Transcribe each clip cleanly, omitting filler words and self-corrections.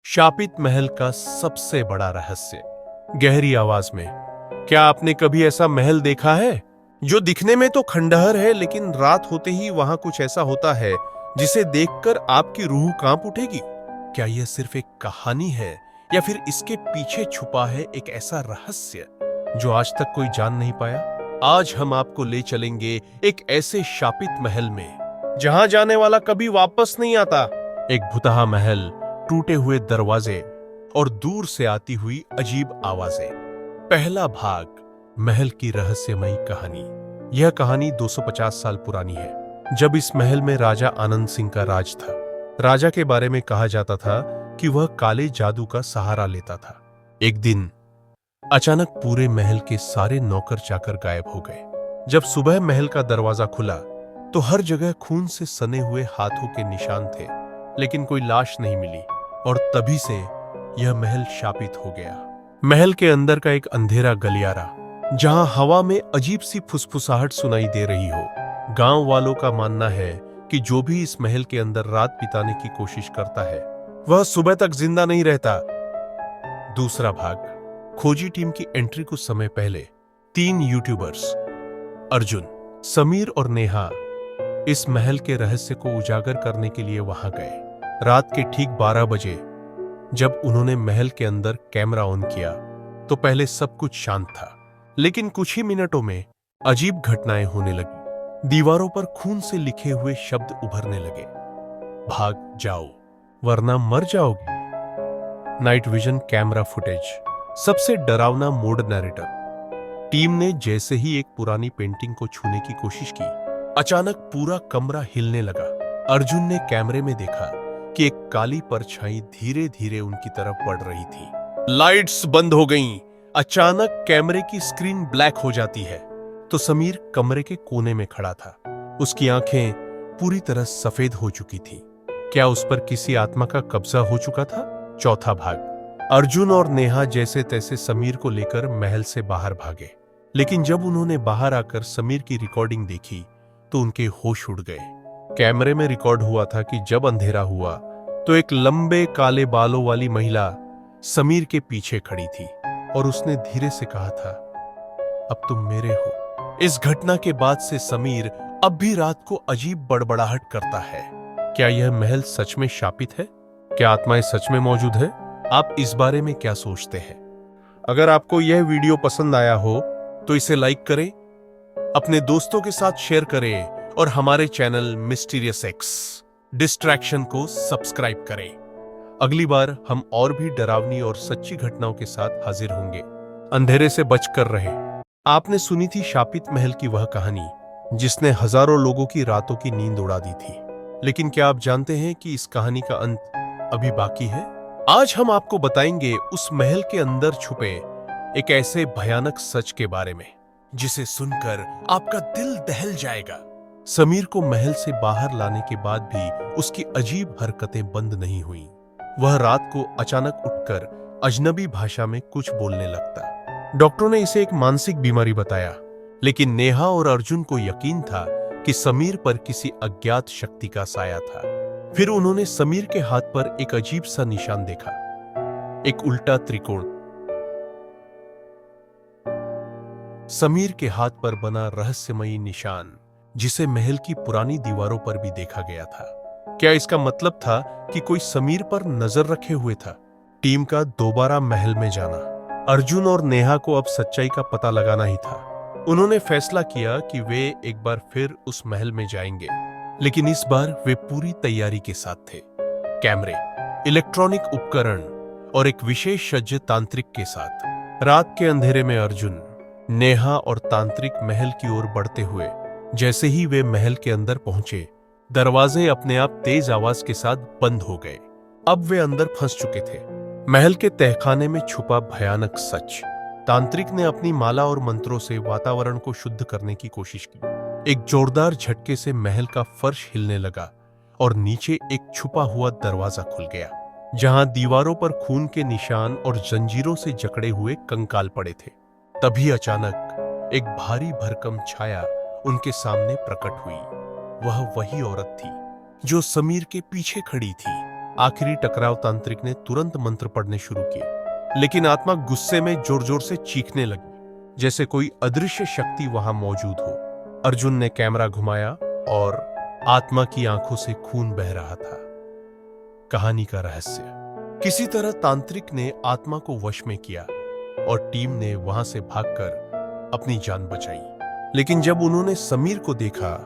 शापित महल का सबसे बड़ा रहस्य। गहरी आवाज में, क्या आपने कभी ऐसा महल देखा है जो दिखने में तो खंडहर है, लेकिन रात होते ही वहां कुछ ऐसा होता है जिसे देखकर आपकी रूह कांप उठेगी? क्या यह सिर्फ एक कहानी है या फिर इसके पीछे छुपा है एक ऐसा रहस्य जो आज तक कोई जान नहीं पाया? आज हम आपको ले चलेंगे एक ऐसे शापित महल में जहां जाने वाला कभी वापस नहीं आता। एक भुतहा महल, टूटे हुए दरवाजे और दूर से आती हुई अजीब आवाजें। पहला भाग, महल की रहस्यमयी कहानी। यह कहानी 250 साल पुरानी है, जब इस महल में राजा आनंद सिंह का राज था। राजा के बारे में कहा जाता था कि वह काले जादू का सहारा लेता था। एक दिन अचानक पूरे महल के सारे नौकर चाकर गायब हो गए। जब सुबह महल का दरवाजा खुला तो हर जगह खून से सने हुए हाथों के निशान थे, लेकिन कोई लाश नहीं मिली। और तभी से यह महल शापित हो गया। महल के अंदर का एक अंधेरा गलियारा, जहां हवा में अजीब सी फुसफुसाहट सुनाई दे रही हो। गांव वालों का मानना है कि जो भी इस महल के अंदर रात बिताने की कोशिश करता है वह सुबह तक जिंदा नहीं रहता। दूसरा भाग, खोजी टीम की एंट्री कुछ समय पहले 3 यूट्यूबर्स अर्जुन, समीर और नेहा इस महल के रहस्य को उजागर करने के लिए वहां गए। रात के ठीक 12 बजे जब उन्होंने महल के अंदर कैमरा ऑन किया तो पहले सब कुछ शांत था, लेकिन कुछ ही मिनटों में अजीब घटनाएं होने लगी। दीवारों पर खून से लिखे हुए शब्द उभरने लगे, भाग जाओ वरना मर जाओगे। नाइट विजन कैमरा फुटेज, सबसे डरावना मोड नैरेटर। टीम ने जैसे ही एक पुरानी पेंटिंग को छूने की कोशिश की, अचानक पूरा कमरा हिलने लगा। अर्जुन ने कैमरे में देखा कि एक काली परछाई धीरे धीरे उनकी तरफ बढ़ रही थी। लाइट्स बंद हो गईं। अचानक कैमरे की स्क्रीन ब्लैक हो जाती है तो समीर कमरे के कोने में खड़ा था। उसकी आंखें पूरी तरह सफेद हो चुकी थी। क्या उस पर किसी आत्मा का कब्जा हो चुका था? चौथा भाग, अर्जुन और नेहा जैसे तैसे समीर को लेकर महल से बाहर भागे, लेकिन जब उन्होंने बाहर आकर समीर की रिकॉर्डिंग देखी तो उनके होश उड़ गए। कैमरे में रिकॉर्ड हुआ था कि जब अंधेरा हुआ तो एक लंबे काले बालों वाली महिला समीर के पीछे खड़ी थी और उसने धीरे से कहा था, अब तुम मेरे हो। इस घटना के बाद से समीर अब भी रात को अजीब बड़बड़ाहट करता है। क्या यह महल सच में शापित है? क्या आत्माएं सच में मौजूद है? आप इस बारे में क्या सोचते हैं? अगर आपको यह वीडियो पसंद आया हो तो इसे लाइक करें, अपने दोस्तों के साथ शेयर करें और हमारे चैनल मिस्टीरियस एक्स डिस्ट्रैक्शन को सब्सक्राइब करें। अगली बार हम और भी डरावनी और सच्ची घटनाओं के साथ हाजिर होंगे। अंधेरे से बचकर रहें। आपने सुनी थी शापित महल की वह कहानी जिसने हजारों लोगों की रातों की नींद उड़ा दी थी, लेकिन क्या आप जानते हैं कि इस कहानी का अंत अभी बाकी है? आज हम आपको बताएंगे उस महल के अंदर छुपे एक ऐसे भयानक सच के बारे में जिसे सुनकर आपका दिल दहल जाएगा। समीर को महल से बाहर लाने के बाद भी उसकी अजीब हरकतें बंद नहीं हुई। वह रात को अचानक उठकर अजनबी भाषा में कुछ बोलने लगता। डॉक्टरों ने इसे एक मानसिक बीमारी बताया, लेकिन नेहा और अर्जुन को यकीन था कि समीर पर किसी अज्ञात शक्ति का साया था। फिर उन्होंने समीर के हाथ पर एक अजीब सा निशान देखा, एक उल्टा त्रिकोण। समीर के हाथ पर बना रहस्यमयी निशान जिसे महल की पुरानी दीवारों पर भी देखा गया था। क्या इसका मतलब था कि कोई समीर पर नजर रखे हुए था? टीम का दोबारा महल में जाना। अर्जुन और नेहा को अब सच्चाई का पता लगाना ही था। उन्होंने फैसला किया कि वे एक बार फिर उस महल में जाएंगे, लेकिन इस बार वे पूरी तैयारी के साथ थे। कैमरे, इलेक्ट्रॉनिक उपकरण और एक विशेष सज्ज तांत्रिक के साथ। रात के अंधेरे में अर्जुन, नेहा और तांत्रिक महल की ओर बढ़ते हुए। जैसे ही वे महल के अंदर पहुंचे, दरवाजे अपने आप तेज आवाज के साथ बंद हो गए। अब वे अंदर फंस चुके थे। महल के तहखाने में छुपा भयानक सच। तांत्रिक ने अपनी माला और मंत्रों से वातावरण को शुद्ध करने की कोशिश की। एक जोरदार झटके से महल का फर्श हिलने लगा और नीचे एक छुपा हुआ दरवाजा खुल गया, जहां दीवारों पर खून के निशान और जंजीरों से जकड़े हुए कंकाल पड़े थे। तभी अचानक एक भारी भरकम छाया उनके सामने प्रकट हुई। वह वही औरत थी जो समीर के पीछे खड़ी थी। आखिरी टकराव तांत्रिक ने तुरंत मंत्र पढ़ने शुरू किए, लेकिन आत्मा गुस्से में जोर जोर से चीखने लगी, जैसे कोई अदृश्य शक्ति वहां मौजूद हो। अर्जुन ने कैमरा घुमाया और आत्मा की आंखों से खून बह रहा था। कहानी का रहस्य, किसी तरह तांत्रिक ने आत्मा को वश में किया और टीम ने वहां से भागकर अपनी जान बचाई। लेकिन जब उन्होंने समीर को देखा,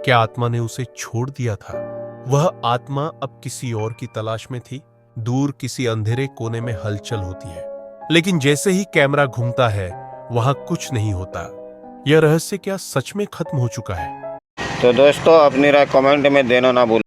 क्या आत्मा ने उसे छोड़ दिया था? वह आत्मा अब किसी और की तलाश में थी। दूर किसी अंधेरे कोने में हलचल होती है, लेकिन जैसे ही कैमरा घूमता है वहां कुछ नहीं होता। यह रहस्य क्या सच में खत्म हो चुका है? तो दोस्तों अपनी राय कमेंट में देना ना भूलें।